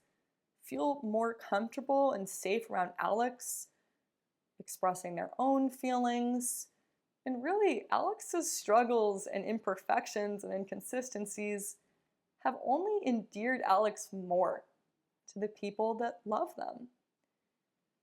feel more comfortable and safe around Alex, expressing their own feelings. And really, Alex's struggles and imperfections and inconsistencies have only endeared Alex more to the people that love them.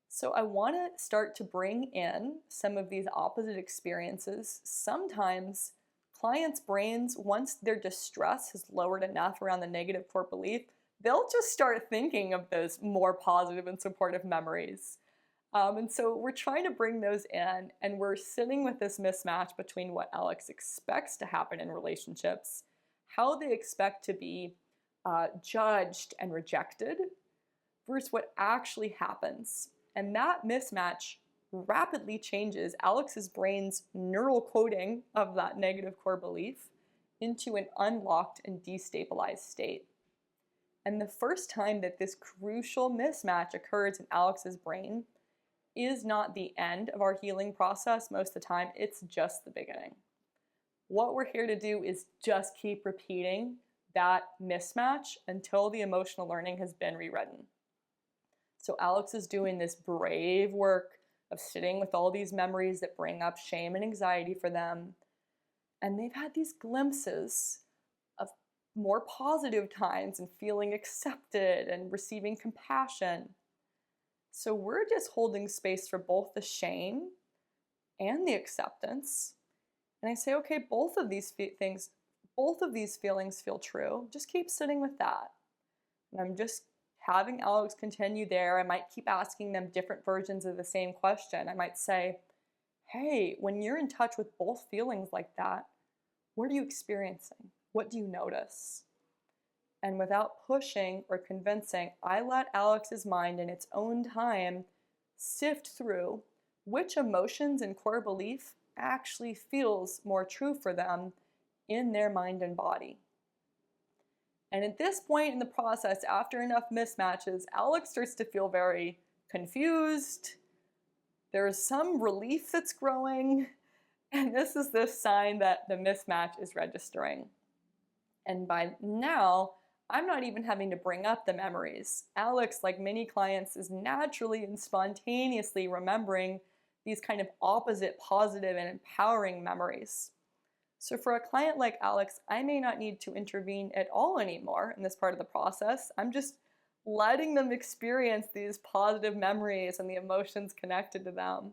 So I want to start to bring in some of these opposite experiences. Sometimes clients' brains, once their distress has lowered enough around the negative core belief, they'll just start thinking of those more positive and supportive memories. And so we're trying to bring those in, and we're sitting with this mismatch between what Alex expects to happen in relationships, how they expect to be judged and rejected, versus what actually happens. And that mismatch rapidly changes Alex's brain's neural coding of that negative core belief into an unlocked and destabilized state. And the first time that this crucial mismatch occurs in Alex's brain is not the end of our healing process most of the time, it's just the beginning. What we're here to do is just keep repeating that mismatch until the emotional learning has been rewritten. So Alex is doing this brave work of sitting with all these memories that bring up shame and anxiety for them. And they've had these glimpses of more positive times and feeling accepted and receiving compassion. So we're just holding space for both the shame and the acceptance. And I say, okay, both of these feelings feel true. Just keep sitting with that. And I'm just having Alex continue there. I might keep asking them different versions of the same question. I might say, hey, when you're in touch with both feelings like that, what are you experiencing? What do you notice? And without pushing or convincing, I let Alex's mind in its own time sift through which emotions and core belief actually feels more true for them in their mind and body. And at this point in the process, after enough mismatches, Alex starts to feel very confused. There's some relief that's growing, and this is the sign that the mismatch is registering. And by now, I'm not even having to bring up the memories. Alex, like many clients, is naturally and spontaneously remembering these kind of opposite, positive, and empowering memories. So for a client like Alex, I may not need to intervene at all anymore in this part of the process. I'm just letting them experience these positive memories and the emotions connected to them.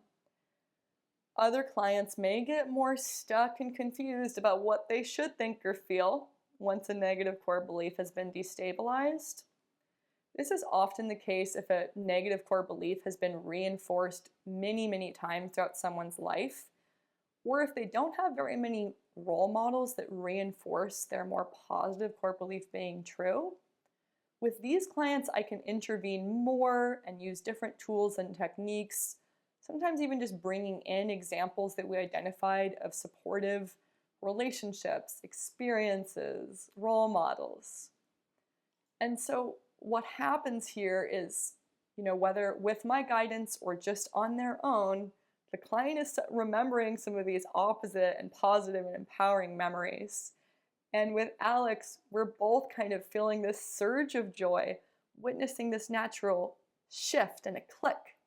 Other clients may get more stuck and confused about what they should think or feel once a negative core belief has been destabilized. This is often the case if a negative core belief has been reinforced many, many times throughout someone's life, or if they don't have very many role models that reinforce their more positive core belief being true. With these clients, I can intervene more and use different tools and techniques, sometimes even just bringing in examples that we identified of supportive relationships, experiences, role models. And so what happens here is, whether with my guidance or just on their own, the client is remembering some of these opposite and positive and empowering memories. And with Alex, we're both kind of feeling this surge of joy, witnessing this natural shift and a click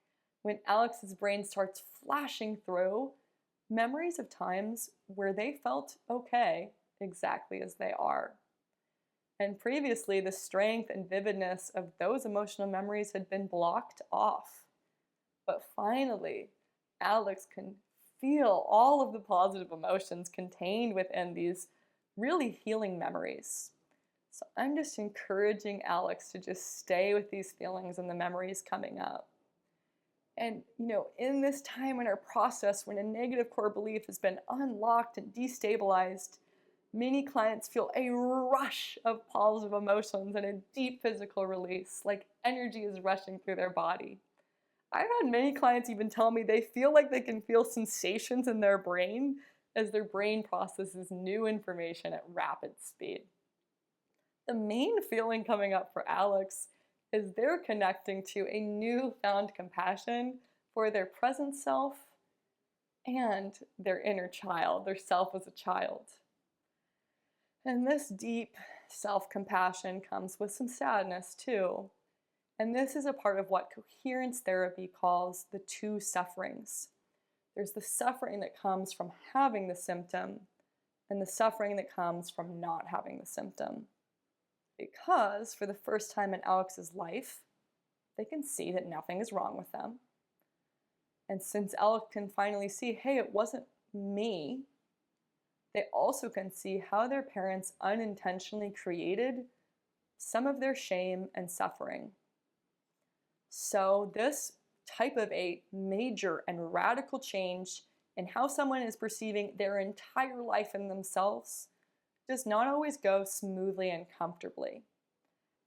when Alex's brain starts flashing through memories of times where they felt okay exactly as they are. And previously, the strength and vividness of those emotional memories had been blocked off. But finally, Alex can feel all of the positive emotions contained within these really healing memories. So I'm just encouraging Alex to just stay with these feelings and the memories coming up. And, in this time in our process when a negative core belief has been unlocked and destabilized, many clients feel a rush of positive emotions and a deep physical release, like energy is rushing through their body. I've had many clients even tell me they feel like they can feel sensations in their brain as their brain processes new information at rapid speed. The main feeling coming up for Alex is they're connecting to a newfound compassion for their present self and their inner child, their self as a child. And this deep self-compassion comes with some sadness too. And this is a part of what coherence therapy calls the two sufferings. There's the suffering that comes from having the symptom and the suffering that comes from not having the symptom. Because for the first time in Alex's life, they can see that nothing is wrong with them. And since Alex can finally see, hey, it wasn't me, they also can see how their parents unintentionally created some of their shame and suffering. So this type of a major and radical change in how someone is perceiving their entire life in themselves does not always go smoothly and comfortably.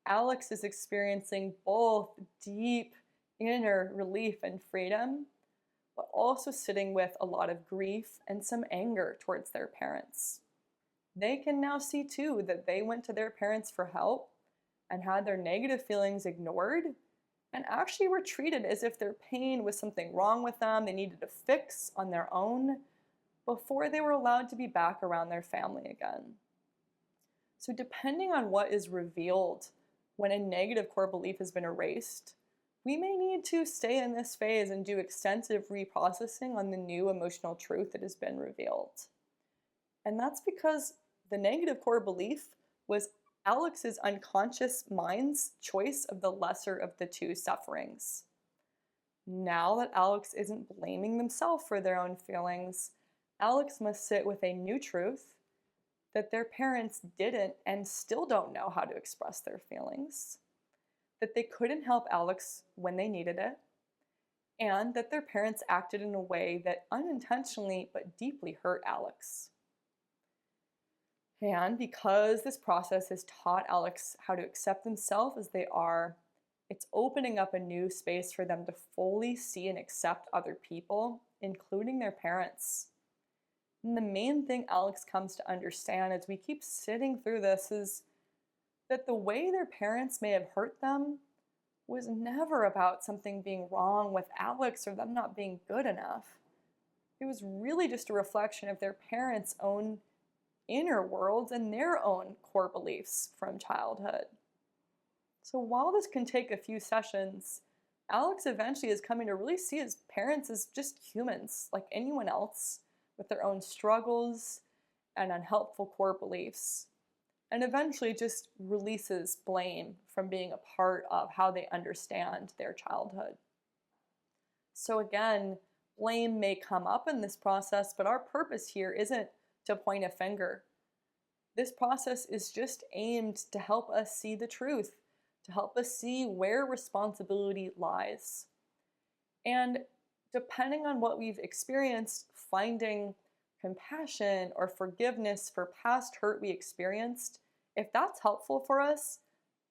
Alex is experiencing both deep inner relief and freedom, but also sitting with a lot of grief and some anger towards their parents. They can now see too that they went to their parents for help and had their negative feelings ignored and actually were treated as if their pain was something wrong with them they needed to fix on their own before they were allowed to be back around their family again. So depending on what is revealed when a negative core belief has been erased, we may need to stay in this phase and do extensive reprocessing on the new emotional truth that has been revealed. And that's because the negative core belief was Alex's unconscious mind's choice of the lesser of the two sufferings. Now that Alex isn't blaming themselves for their own feelings, Alex must sit with a new truth that their parents didn't and still don't know how to express their feelings, that they couldn't help Alex when they needed it, and that their parents acted in a way that unintentionally but deeply hurt Alex. And because this process has taught Alex how to accept themselves as they are, it's opening up a new space for them to fully see and accept other people, including their parents. And the main thing Alex comes to understand as we keep sitting through this is that the way their parents may have hurt them was never about something being wrong with Alex or them not being good enough. It was really just a reflection of their parents' own inner worlds and their own core beliefs from childhood. So while this can take a few sessions, Alex eventually is coming to really see his parents as just humans, like anyone else, with their own struggles and unhelpful core beliefs, and eventually just releases blame from being a part of how they understand their childhood. So again, Blame may come up in this process, but our purpose here isn't to point a finger. This process is just aimed to help us see the truth, to help us see where responsibility lies. And depending on what we've experienced, finding compassion or forgiveness for past hurt we experienced, if that's helpful for us,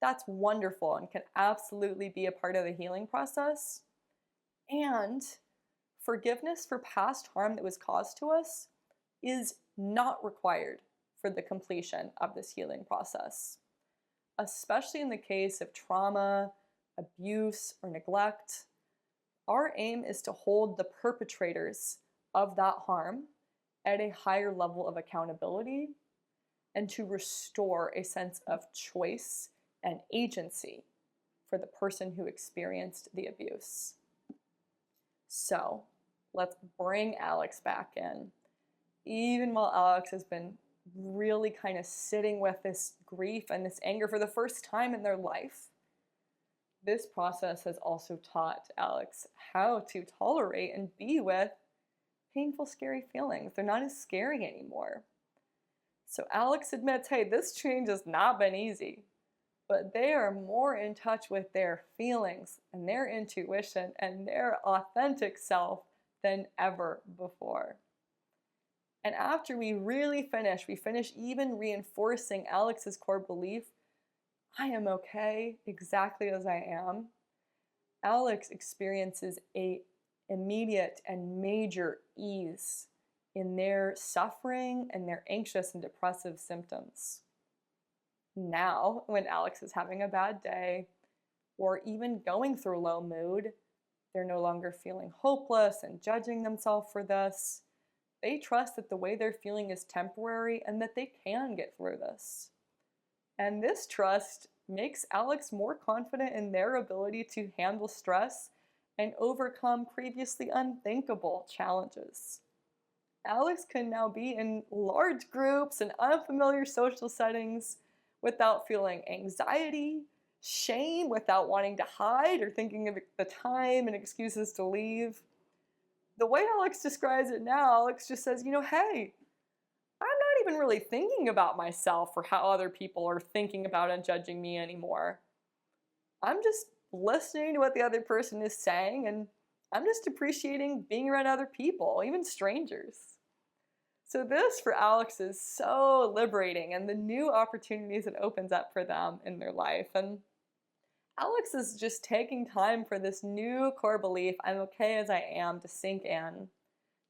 that's wonderful and can absolutely be a part of the healing process. And forgiveness for past harm that was caused to us is not required for the completion of this healing process, especially in the case of trauma, abuse, or neglect. Our aim is to hold the perpetrators of that harm at a higher level of accountability and to restore a sense of choice and agency for the person who experienced the abuse. So let's bring Alex back in. Even while Alex has been really kind of sitting with this grief and this anger for the first time in their life, this process has also taught Alex how to tolerate and be with painful, scary feelings. They're not as scary anymore. So Alex admits, hey, this change has not been easy, but they are more in touch with their feelings and their intuition and their authentic self than ever before. And after we finish even reinforcing Alex's core belief, I am okay exactly as I am. Alex experiences a immediate and major ease in their suffering and their anxious and depressive symptoms. Now, when Alex is having a bad day or even going through low mood, they're no longer feeling hopeless and judging themselves for this. They trust that the way they're feeling is temporary and that they can get through this. And this trust makes Alex more confident in their ability to handle stress and overcome previously unthinkable challenges. Alex can now be in large groups and unfamiliar social settings without feeling anxiety, shame, without wanting to hide or thinking of the time and excuses to leave. The way Alex describes it now, Alex just says, hey, I'm not even really thinking about myself or how other people are thinking about and judging me anymore. I'm just listening to what the other person is saying, and I'm just appreciating being around other people, even strangers. So this for Alex is so liberating, and the new opportunities it opens up for them in their life. And Alex is just taking time for this new core belief, I'm okay as I am, to sink in,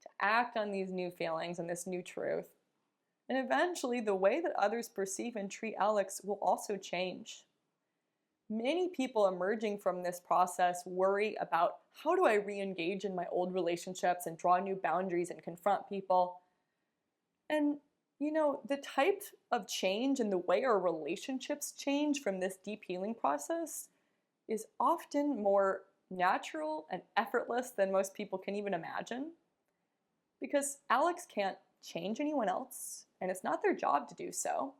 to act on these new feelings and this new truth. And eventually, the way that others perceive and treat Alex will also change. Many people emerging from this process worry about, how do I re-engage in my old relationships and draw new boundaries and confront people? And, the type of change and the way our relationships change from this deep healing process is often more natural and effortless than most people can even imagine. Because Alex can't change anyone else, and it's not their job to do so,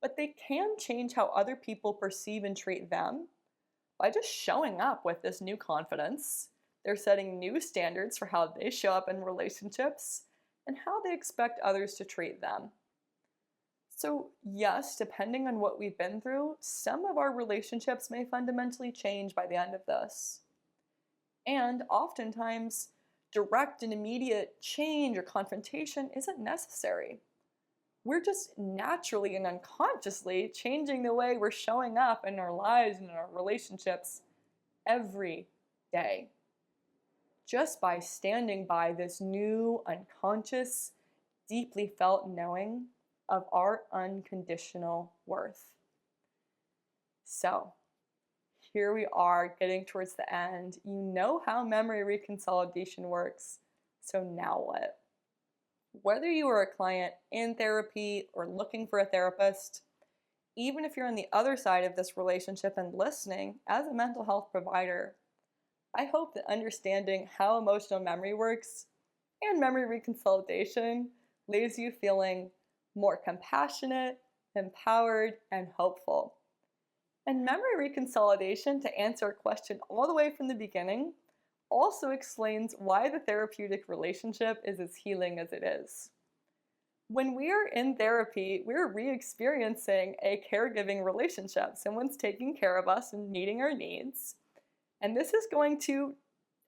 but they can change how other people perceive and treat them by just showing up with this new confidence. They're setting new standards for how they show up in relationships and how they expect others to treat them. So yes, depending on what we've been through, some of our relationships may fundamentally change by the end of this. And oftentimes, direct and immediate change or confrontation isn't necessary. We're just naturally and unconsciously changing the way we're showing up in our lives and in our relationships every day, just by standing by this new, unconscious, deeply felt knowing of our unconditional worth. So, here we are getting towards the end. You know how memory reconsolidation works, so now what? Whether you are a client in therapy or looking for a therapist, even if you're on the other side of this relationship and listening, as a mental health provider, I hope that understanding how emotional memory works and memory reconsolidation leaves you feeling more compassionate, empowered, and hopeful. And memory reconsolidation, to answer a question all the way from the beginning, also explains why the therapeutic relationship is as healing as it is. When we are in therapy, we're re-experiencing a caregiving relationship. Someone's taking care of us and meeting our needs. And this is going to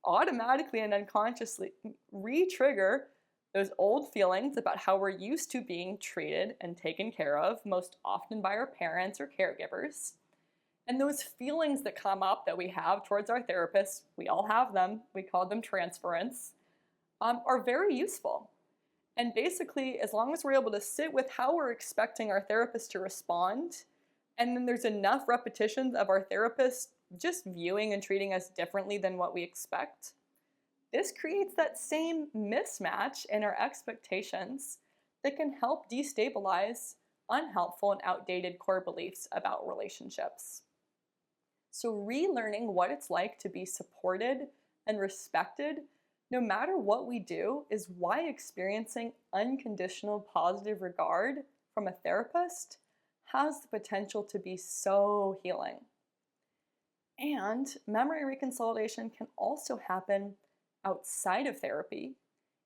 automatically and unconsciously re-trigger those old feelings about how we're used to being treated and taken care of, most often by our parents or caregivers. And those feelings that come up that we have towards our therapist, we all have them, we call them transference, are very useful. And basically, as long as we're able to sit with how we're expecting our therapist to respond, and then there's enough repetitions of our therapist just viewing and treating us differently than what we expect, this creates that same mismatch in our expectations that can help destabilize unhelpful and outdated core beliefs about relationships. So relearning what it's like to be supported and respected no matter what we do is why experiencing unconditional positive regard from a therapist has the potential to be so healing. And memory reconsolidation can also happen outside of therapy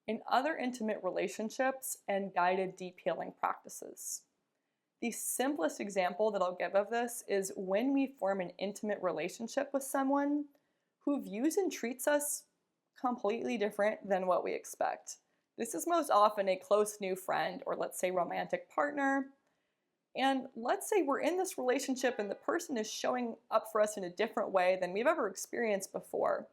in other intimate relationships and guided deep healing practices. The simplest example that I'll give of this is when we form an intimate relationship with someone who views and treats us completely different than what we expect. This is most often a close new friend or, let's say, romantic partner. And let's say we're in this relationship and the person is showing up for us in a different way than we've ever experienced before.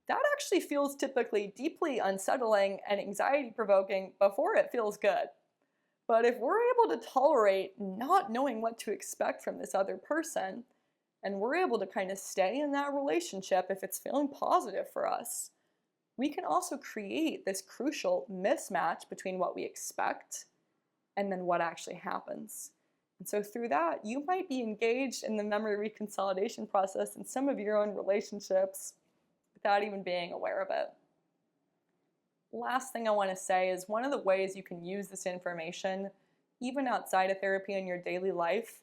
That actually feels typically deeply unsettling and anxiety-provoking before it feels good. But if we're able to tolerate not knowing what to expect from this other person, and we're able to kind of stay in that relationship if it's feeling positive for us, we can also create this crucial mismatch between what we expect and then what actually happens. And so through that, you might be engaged in the memory reconsolidation process in some of your own relationships without even being aware of it. Last thing I want to say is one of the ways you can use this information, even outside of therapy in your daily life,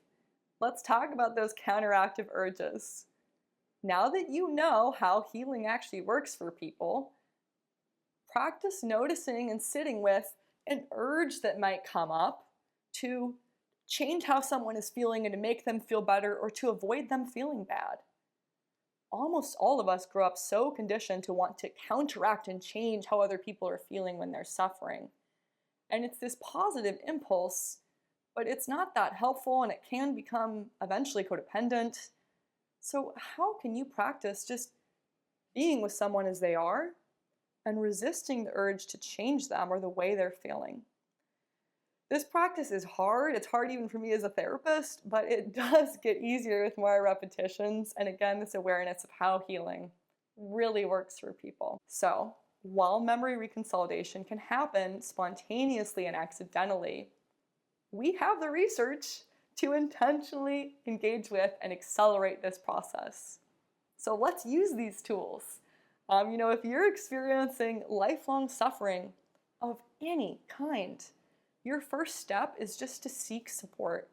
let's talk about those counteractive urges. Now that you know how healing actually works for people, practice noticing and sitting with an urge that might come up to change how someone is feeling and to make them feel better or to avoid them feeling bad. Almost all of us grow up so conditioned to want to counteract and change how other people are feeling when they're suffering. And it's this positive impulse, but it's not that helpful and it can become eventually codependent. So how can you practice just being with someone as they are and resisting the urge to change them or the way they're feeling? This practice is hard. It's hard even for me as a therapist, but it does get easier with more repetitions. And again, this awareness of how healing really works for people. So while memory reconsolidation can happen spontaneously and accidentally, we have the research to intentionally engage with and accelerate this process. So let's use these tools. If you're experiencing lifelong suffering of any kind, your first step is just to seek support.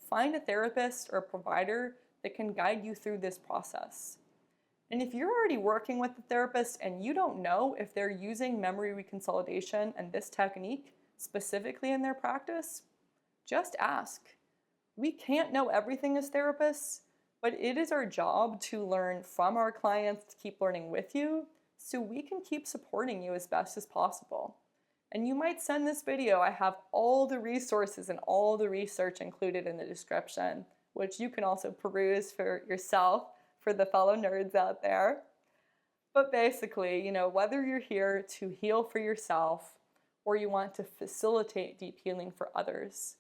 Find a therapist or a provider that can guide you through this process. And if you're already working with a therapist and you don't know if they're using memory reconsolidation and this technique specifically in their practice, just ask. We can't know everything as therapists, but it is our job to learn from our clients, to keep learning with you, so we can keep supporting you as best as possible. And you might send this video. I have all the resources and all the research included in the description, which you can also peruse for yourself, for the fellow nerds out there. But basically, whether you're here to heal for yourself or you want to facilitate deep healing for others,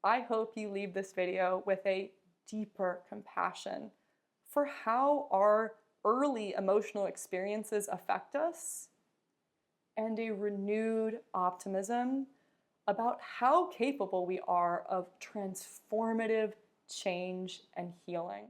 I hope you leave this video with a deeper compassion for how our early emotional experiences affect us and a renewed optimism about how capable we are of transformative change and healing.